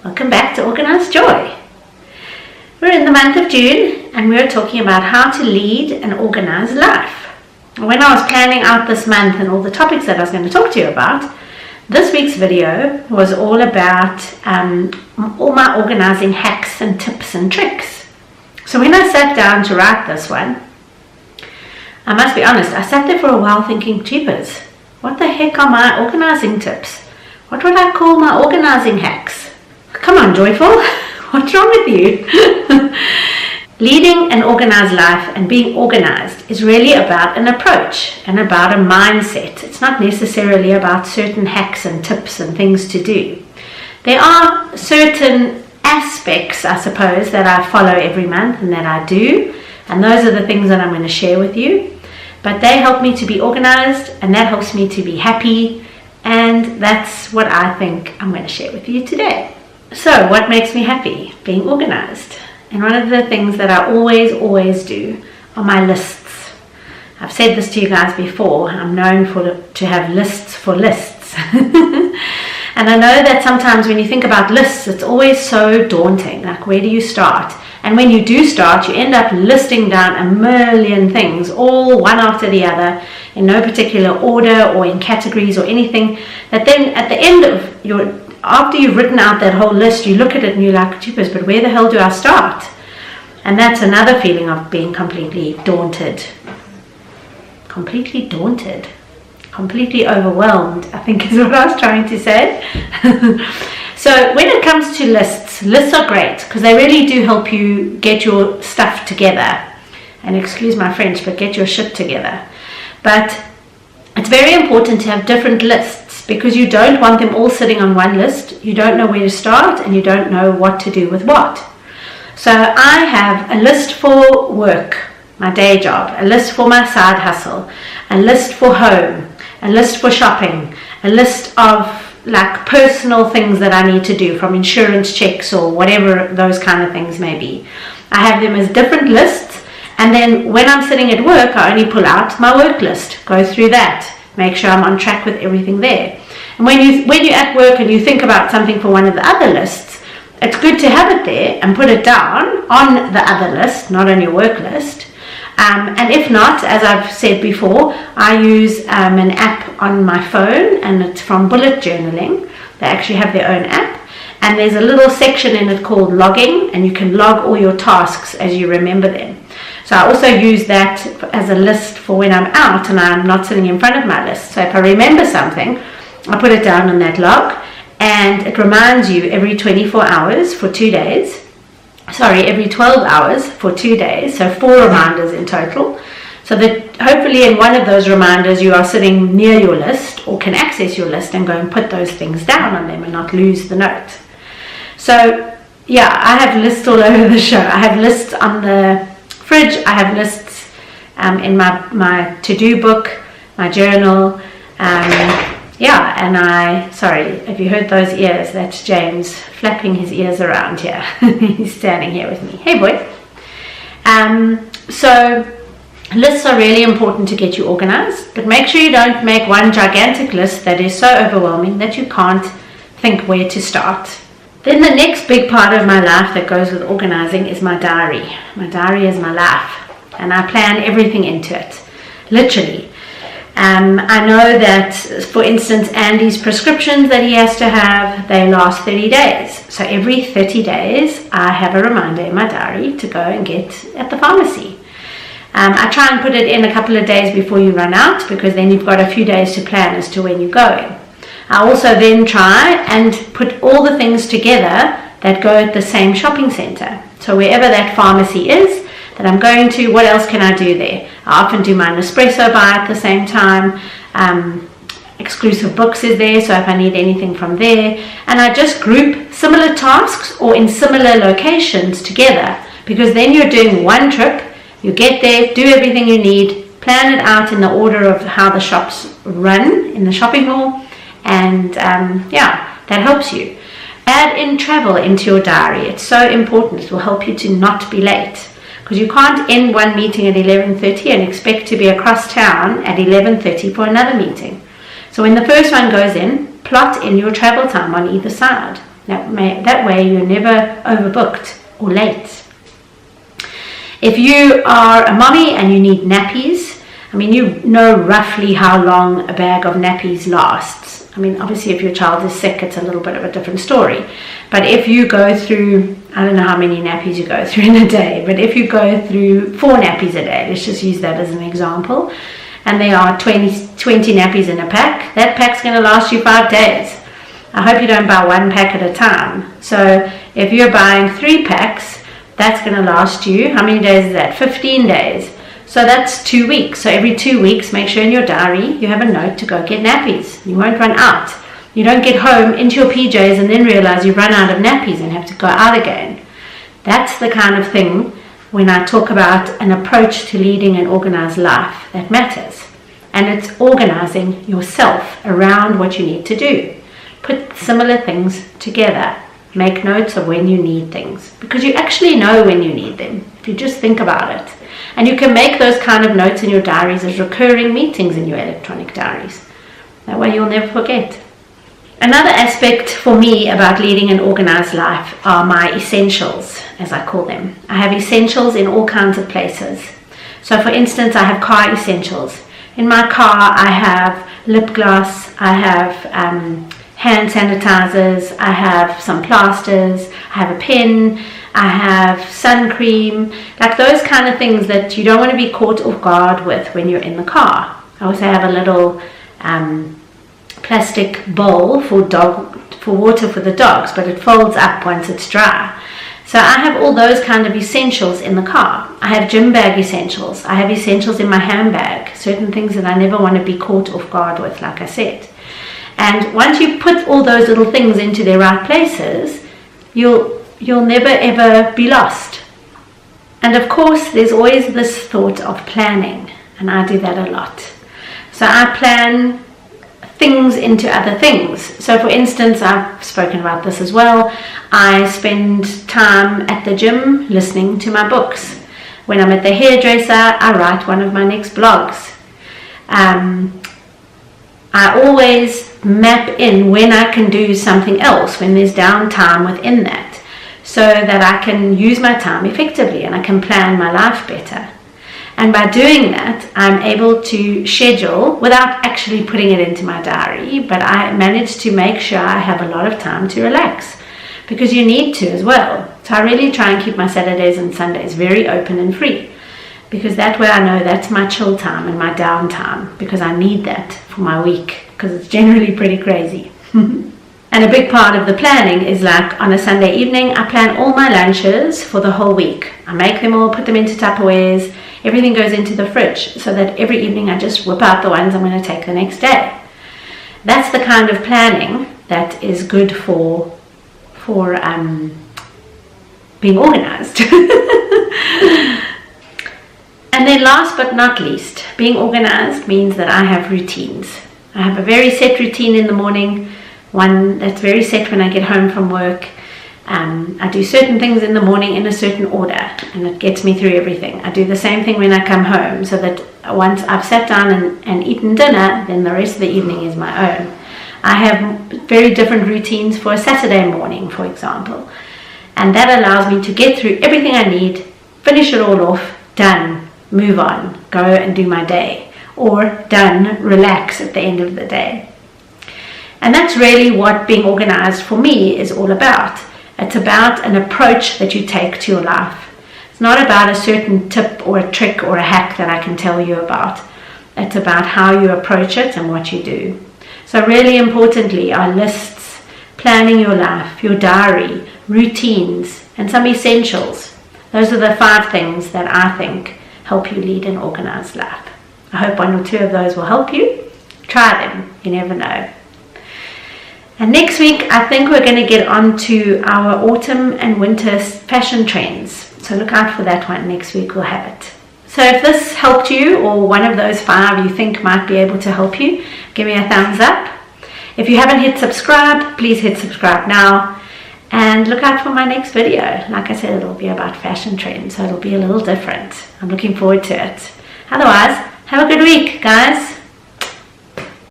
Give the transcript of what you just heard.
Welcome back to Organized Joy. We're in the month of June and we're talking about how to lead an organized life. When I was planning out this month and all the topics that I was going to talk to you about, this week's video was all about all my organizing hacks and tips and tricks. So when I sat down to write this one, I must be honest, I sat there for a while thinking, jeepers, what the heck are my organizing tips? What would I call my organizing hacks? Come on, Joyful, what's wrong with you? Leading an organized life and being organized is really about an approach and about a mindset. It's not necessarily about certain hacks and tips and things to do. There are certain aspects, I suppose, that I follow every month and that I do, and those are the things that I'm going to share with you. But they help me to be organized, and that helps me to be happy, and that's what I think I'm going to share with you today. So what makes me happy? Being organized. And one of the things that I always do are my lists. I've said this to you guys before. I'm known to have lists for lists. And I know that sometimes when you think about lists, it's always so daunting. Like, where do you start? And when you do start, you end up listing down a million things, all one after the other, in no particular order or in categories or anything, that then at the end of after you've written out that whole list, you look at it and you're like, jeepers, but where the hell do I start? And that's another feeling of being completely daunted. Completely daunted. Completely overwhelmed, I think is what I was trying to say. So when it comes to lists are great because they really do help you get your stuff together. And excuse my French, but get your shit together. But it's very important to have different lists because you don't want them all sitting on one list. You don't know where to start and you don't know what to do with what. So I have a list for work, my day job, a list for my side hustle, a list for home, a list for shopping, a list of like personal things that I need to do, from insurance checks or whatever those kind of things may be. I have them as different lists, and then when I'm sitting at work, I only pull out my work list, go through that, make sure I'm on track with everything there. And when you're at work and you think about something for one of the other lists, it's good to have it there and put it down on the other list, not on your work list. And if not, as I've said before, I use an app on my phone, and it's from Bullet Journaling. They actually have their own app, and there's a little section in it called logging, and you can log all your tasks as you remember them. So I also use that as a list for when I'm out and I'm not sitting in front of my list. So if I remember something, I put it down on that log, and it reminds you every 24 hours for 2 days. Every 12 hours for 2 days, so 4 reminders in total, so that hopefully in one of those reminders you are sitting near your list or can access your list and go and put those things down on them and not lose the note. So yeah, I have lists all over the show. I have lists on the fridge, I have lists in my to-do book, my journal, sorry, have you heard those ears? That's James flapping his ears around here. He's standing here with me. Hey boy. So lists are really important to get you organized, but make sure you don't make one gigantic list that is so overwhelming that you can't think where to start. Then the next big part of my life that goes with organizing is my diary. My diary is my life, and I plan everything into it, literally. I know that, for instance, Andy's prescriptions that he has to have, they last 30 days. So every 30 days, I have a reminder in my diary to go and get at the pharmacy. I try and put it in a couple of days before you run out, because then you've got a few days to plan as to when you're going. I also then try and put all the things together that go at the same shopping center. So wherever that pharmacy is that I'm going to, what else can I do there? I often do my Nespresso buy at the same time. Exclusive Books is there, so if I need anything from there. And I just group similar tasks or in similar locations together, because then you're doing one trip, you get there, do everything you need, plan it out in the order of how the shops run in the shopping mall, and that helps you. Add in travel into your diary. It's so important. It will help you to not be late, because you can't end one meeting at 11:30 and expect to be across town at 11:30 for another meeting. So when the first one goes in, plot in your travel time on either side. That way you're never overbooked or late. If you are a mommy and you need nappies, I mean, you know roughly how long a bag of nappies lasts. I mean, obviously if your child is sick, it's a little bit of a different story. But if you go through, I don't know how many nappies you go through in a day, but if you go through 4 nappies a day, let's just use that as an example, and there are 20 nappies in a pack, that pack's going to last you 5 days. I hope you don't buy 1 pack at a time. So if you're buying 3 packs, that's going to last you, how many days is that? 15 days. So that's 2 weeks. So every 2 weeks, make sure in your diary you have a note to go get nappies. You won't run out. You don't get home into your PJs and then realize you've run out of nappies and have to go out again. That's the kind of thing when I talk about an approach to leading an organized life that matters. And it's organizing yourself around what you need to do. Put similar things together. Make notes of when you need things, because you actually know when you need them if you just think about it. And you can make those kind of notes in your diaries as recurring meetings in your electronic diaries. That way you'll never forget. Another aspect for me about leading an organized life are my essentials, as I call them. I have essentials in all kinds of places. So for instance, I have car essentials. In my car I have lip gloss, I have hand sanitizers, I have some plasters, I have a pen, I have sun cream, like those kind of things that you don't want to be caught off guard with when you're in the car. I also have a little plastic bowl for water for the dogs, but it folds up once it's dry. So I have all those kind of essentials in the car. I have gym bag essentials. I have essentials in my handbag, certain things that I never want to be caught off guard with, like I said. And once you put all those little things into their right places, you'll never ever be lost. And of course, there's always this thought of planning, and I do that a lot. So I plan things into other things. So for instance, I've spoken about this as well, I spend time at the gym listening to my books. When I'm at the hairdresser, I write one of my next blogs. I always map in when I can do something else, when there's downtime within that, so that I can use my time effectively and I can plan my life better. And by doing that, I'm able to schedule without actually putting it into my diary, but I manage to make sure I have a lot of time to relax, because you need to as well. So I really try and keep my Saturdays and Sundays very open and free, because that way I know that's my chill time and my downtime, because I need that for my week, because it's generally pretty crazy. And a big part of the planning is, like on a Sunday evening, I plan all my lunches for the whole week. I make them all, put them into Tupperwares, everything goes into the fridge, so that every evening I just whip out the ones I'm going to take the next day. That's the kind of planning that is good for being organized. And then last but not least, being organized means that I have routines. I have a very set routine in the morning, one that's very set when I get home from work. I do certain things in the morning in a certain order, and it gets me through everything. I do the same thing when I come home, so that once I've sat down and eaten dinner, then the rest of the evening is my own. I have very different routines for a Saturday morning, for example, and that allows me to get through everything I need, finish it all off, done, move on, go and do my day, or done, relax at the end of the day. And that's really what being organized for me is all about. It's about an approach that you take to your life. It's not about a certain tip or a trick or a hack that I can tell you about. It's about how you approach it and what you do. So really importantly are lists, planning your life, your diary, routines, and some essentials. Those are the 5 things that I think help you lead an organized life. I hope 1 or 2 of those will help you. Try them, you never know. And next week, I think we're going to get on to our autumn and winter fashion trends. So look out for that one. Next week we'll have it. So if this helped you, or one of those 5 you think might be able to help you, give me a thumbs up. If you haven't hit subscribe, please hit subscribe now. And look out for my next video. Like I said, it'll be about fashion trends, so it'll be a little different. I'm looking forward to it. Otherwise, have a good week, guys.